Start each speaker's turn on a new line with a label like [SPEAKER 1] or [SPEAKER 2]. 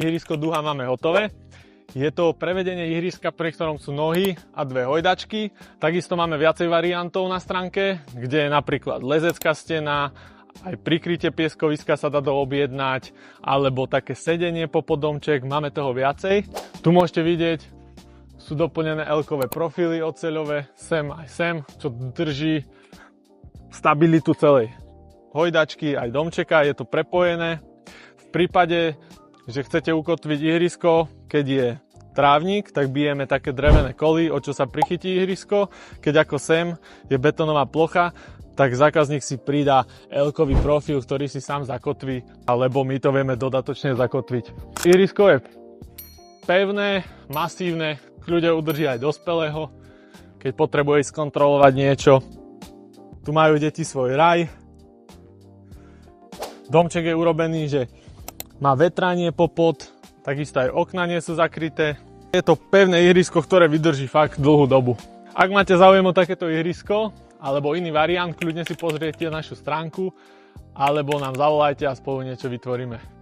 [SPEAKER 1] Ihrisko Duha máme hotové. Je to prevedenie ihriska, pri ktorom sú nohy a dve hojdačky. Takisto máme viacej variantov na stránke, kde je napríklad lezecká stena, aj prikrytie pieskoviska sa dá doobjednať, alebo také sedenie po podomček, máme toho viacej. Tu môžete vidieť, sú doplnené L-kové profily oceľové, sem aj sem, čo drží stabilitu celej hojdačky aj domčeka, je to prepojené. V prípade, že chcete ukotviť ihrisko, keď je trávnik, tak bijeme také drevené koly, o čo sa prichytí ihrisko. Keď ako sem je betónová plocha, tak zákazník si pridá L-kový profil, ktorý si sám zakotví, alebo my to vieme dodatočne zakotviť. Ihrisko je pevné, masívne, kľude udrží aj dospelého, keď potrebuje skontrolovať niečo. Tu majú deti svoj raj. Domček je urobený, že má vetranie popod, takisto aj okná nie sú zakryté. Je to pevné ihrisko, ktoré vydrží fakt dlhú dobu. Ak máte záujem o takéto ihrisko, alebo iný variant, kľudne si pozriete našu stránku, alebo nám zavolajte a spolu niečo vytvoríme.